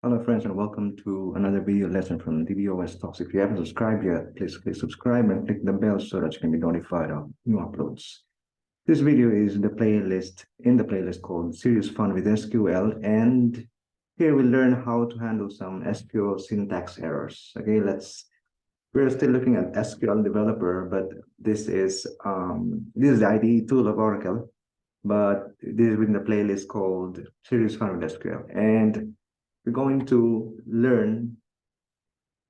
Hello friends and welcome to another video lesson from DBOS Talks. If you haven't subscribed yet, please click subscribe and click the bell so that you can be notified of new uploads. This video is in the playlist called Serious Fun with SQL, and here we learn how to handle some SQL syntax errors. Okay, we're still looking at SQL Developer, but this is the IDE tool of Oracle, but this is within the playlist called Serious Fun with SQL. And we're going to learn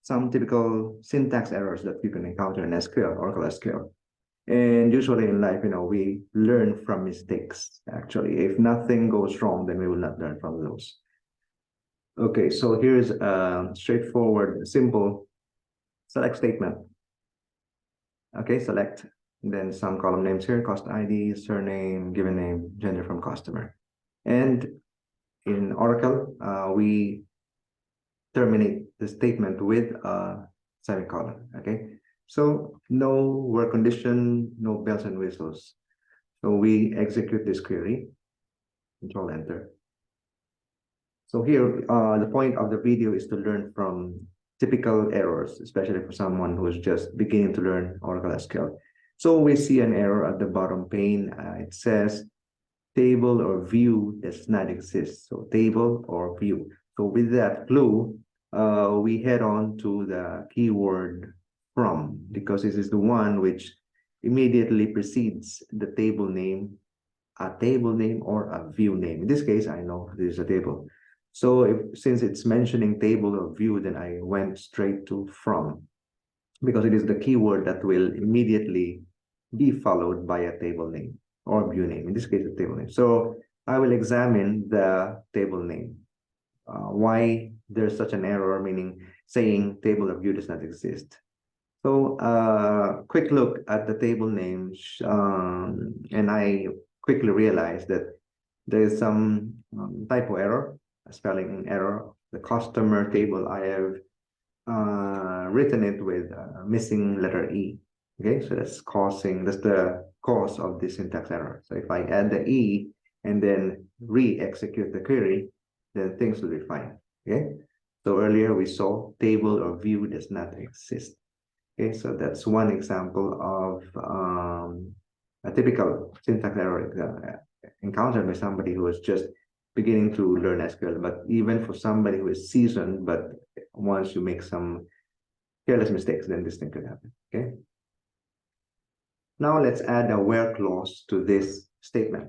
some typical syntax errors that you can encounter in SQL, Oracle SQL. And usually in life, we learn from mistakes, actually. If nothing goes wrong, then we will not learn from those. Okay, so here's a straightforward, simple select statement. Okay, select, then some column names here, cost ID, surname, given name, gender from customer. And in Oracle, we terminate the statement with a semicolon, okay? So no work condition, no bells and whistles. So we execute this query, Control Enter. So here, the point of the video is to learn from typical errors, especially for someone who is just beginning to learn Oracle SQL. So we see an error at the bottom pane. It says table or view does not exist. So table or view. So with that clue, we head on to the keyword from, because this is the one which immediately precedes the table name, a table name or a view name. In this case, I know this is a table. So since it's mentioning table or view, then I went straight to from, because it is the keyword that will immediately be followed by a table name or view name, in this case, a table name. So I will examine the table name. Why there's such an error, meaning saying table or view does not exist. So quick look at the table names, and I quickly realized that there is some typo error, a spelling error. The customer table, I have written it with missing letter E. Okay, so that's the cause of this syntax error. So if I add the E and then re-execute the query, then things will be fine. Okay, so earlier we saw table or view does not exist. Okay, so that's one example of a typical syntax error encountered by somebody who is just beginning to learn SQL. But even for somebody who is seasoned, but once you make some careless mistakes, then this thing could happen. Okay. Now let's add a where clause to this statement.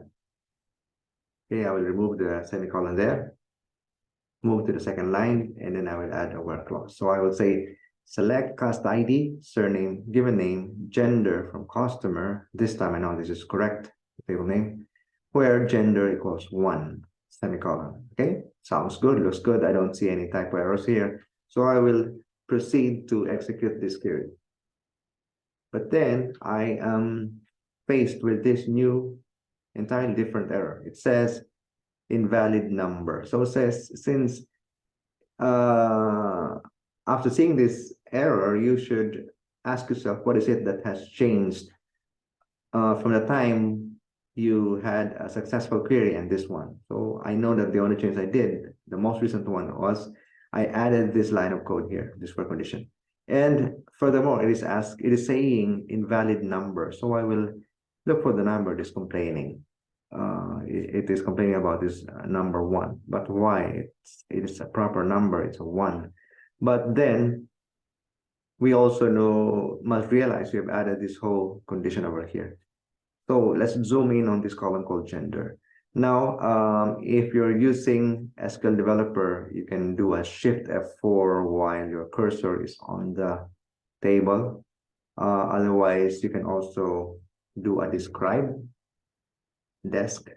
Okay, I will remove the semicolon there, move to the second line, and then I will add a where clause. So I will say select cost ID, surname, given name, gender from customer. This time I know this is correct, table name, where gender equals 1, semicolon. Okay, sounds good, looks good. I don't see any typo errors here. So I will proceed to execute this query. But then I am faced with this new, entirely different error. It says invalid number. So it says, since after seeing this error, you should ask yourself, what is it that has changed from the time you had a successful query and this one? So I know that the only change I did, the most recent one, was I added this line of code here, this work condition. And furthermore, it is saying invalid number. So I will look for the number it is complaining. It is complaining about this number 1. But why? It is a proper number. It's a 1. But then we also must realize we have added this whole condition over here. So let's zoom in on this column called gender. Now, if you're using SQL Developer, you can do a Shift F4 while your cursor is on the table. Otherwise, you can also do a describe desk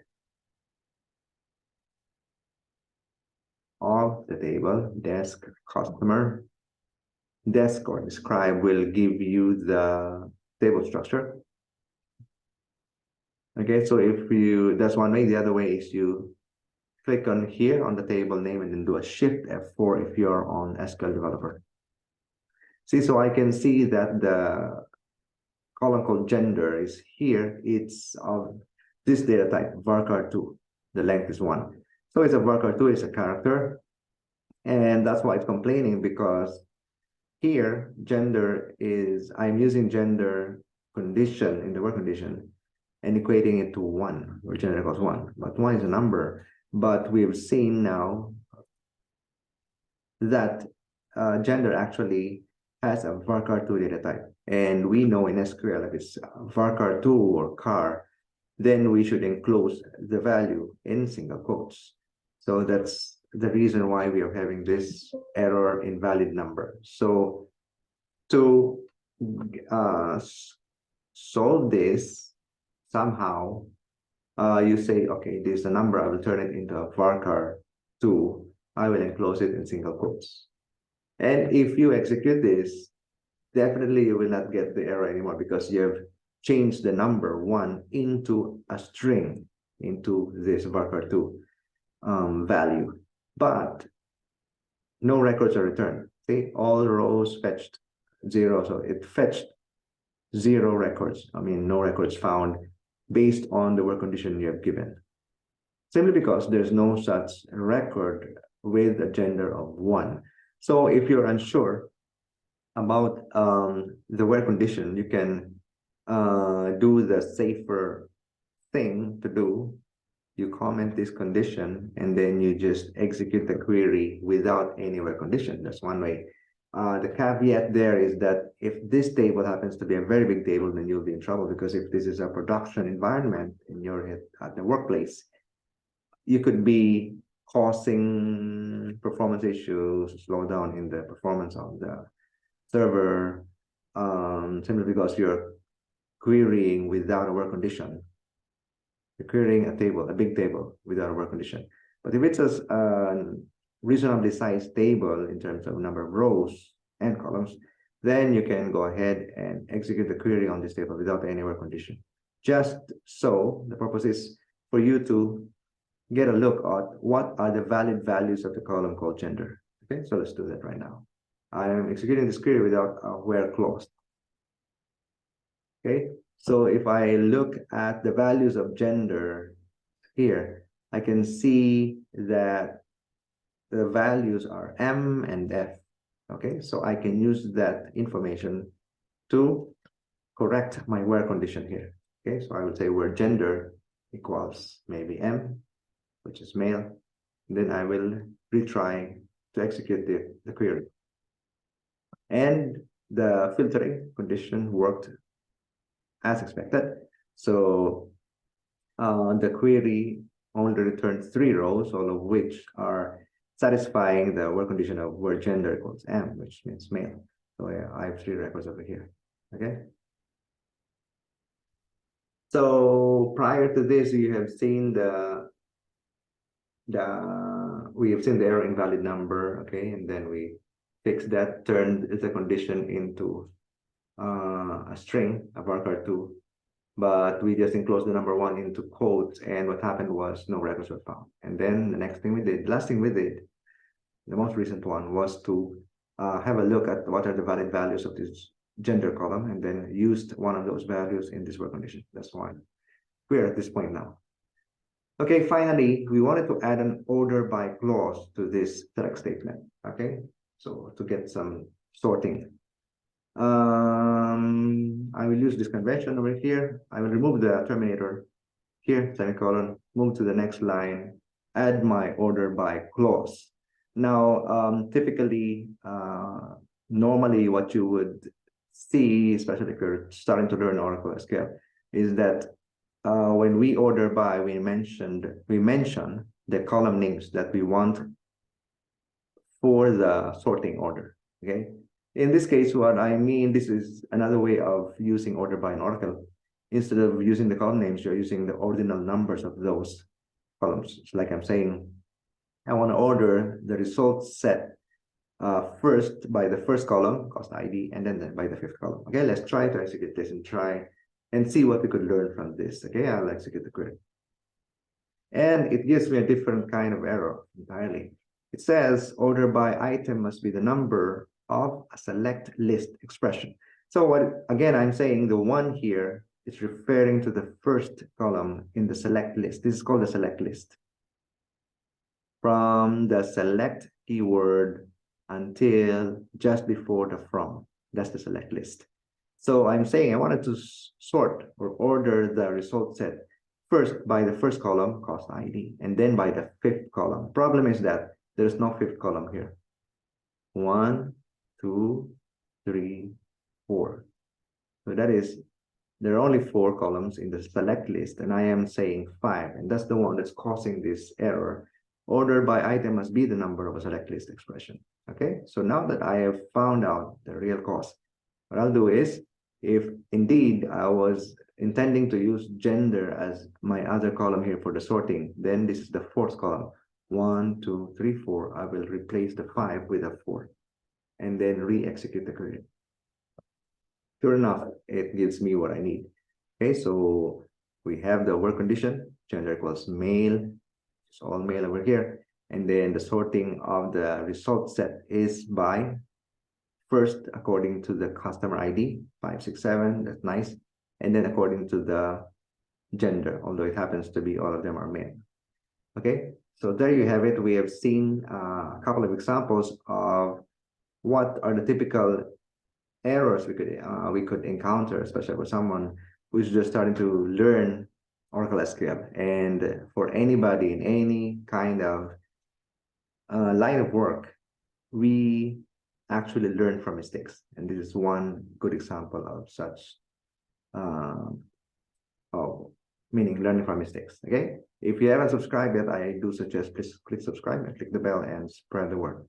of the table, desk customer. Desk or describe will give you the table structure. Okay, so that's one way. The other way is you click on here on the table name and then do a Shift F4 if you're on SQL Developer. See, so I can see that the column called gender is here. It's of this data type, varchar2. The length is 1. So it's a varchar2, it's a character. And that's why it's complaining, because here gender is, I'm using gender condition in the work condition and equating it to 1, where gender equals 1. But 1 is a number. But we've seen now that gender actually has a varchar2 data type. And we know in SQL, if it's varchar2 or char, then we should enclose the value in single quotes. So that's the reason why we are having this error invalid number. So to solve this, somehow you say, okay, this is a number, I will turn it into a varchar2, I will enclose it in single quotes. And if you execute this, definitely you will not get the error anymore, because you have changed the number 1 into a string, into this varchar2 value. But no records are returned. See, all rows fetched 0. So it fetched 0 records. I mean, no records found based on the work condition you have given. Simply because there's no such record with a gender of 1. So if you're unsure about the work condition, you can do the safer thing to do. You comment this condition, and then you just execute the query without any work condition. That's one way. The caveat there is that if this table happens to be a very big table, then you'll be in trouble, because if this is a production environment in your at the workplace, you could be causing performance issues, slow down in the performance of the server, simply because you're querying without a work condition. You're querying a table, a big table, without a work condition. But if it's a reasonably sized table in terms of number of rows and columns, then you can go ahead and execute the query on this table without any work condition. Just so the purpose is for you to get a look at what are the valid values of the column called gender. Okay, so let's do that right now. I am executing this query without a where clause. Okay, so if I look at the values of gender here, I can see that the values are M and F. Okay, so I can use that information to correct my where condition here. Okay, so I would say where gender equals maybe M, which is male. Then I will retry to execute the query. And the filtering condition worked as expected. So the query only returned 3 rows, all of which are satisfying the work condition of where gender equals M, which means male. So yeah, I have 3 records over here. Okay. So prior to this, you have seen we have seen the error invalid number. Okay, and then we fixed that, turned the condition into a string, a varchar2, but we just enclosed the number 1 into quotes, and what happened was no records were found. And then the next thing we did, last thing we did, the most recent one, was to have a look at what are the valid values of this gender column, and then used one of those values in this work condition. That's why we're at this point now. Okay, finally, we wanted to add an order by clause to this select statement. Okay, so to get some sorting. I will use this convention over here. I will remove the terminator here, semicolon, move to the next line, add my order by clause. Now, typically, normally what you would see, especially if you're starting to learn Oracle SQL, is that when we order by, we mention the column names that we want for the sorting order. Okay. In this case, what I mean, this is another way of using order by in Oracle. Instead of using the column names, you're using the ordinal numbers of those columns. It's like I'm saying, I want to order the results set first by the first column, cost ID, and then by the 5th column. Okay, let's try to execute this and try and see what we could learn from this. Okay, I'll execute the query. And it gives me a different kind of error entirely. It says order by item must be the number of a select list expression. So what, again, I'm saying the 1 here is referring to the first column in the select list. This is called the select list. From the select keyword until just before the from. That's the select list. So I'm saying I wanted to sort or order the result set first by the first column, cost ID, and then by the fifth column. Problem is that there's no fifth column here. 1, 2, 3, 4. So that is, there are only 4 columns in the select list, and I am saying 5, and that's the one that's causing this error. Order by item must be the number of a select list expression. Okay, so now that I have found out the real cause, what I'll do is, if indeed I was intending to use gender as my other column here for the sorting, then this is the 4th column. 1, 2, 3, 4. I will replace the 5 with a 4 and then re-execute the query. Sure enough, it gives me what I need. Okay, so we have the work condition, gender equals male, it's all male over here. And then the sorting of the result set is by first according to the customer ID, 567, that's nice. And then according to the gender, although it happens to be all of them are male. Okay, so there you have it. We have seen a couple of examples of what are the typical errors we could encounter, especially for someone who's just starting to learn Oracle SQL. And for anybody in any kind of line of work, we actually learn from mistakes. And this is one good example of such, meaning learning from mistakes. Okay, if you haven't subscribed yet, I do suggest please click subscribe and click the bell and spread the word.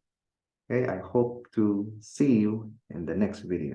Okay, I hope to see you in the next video.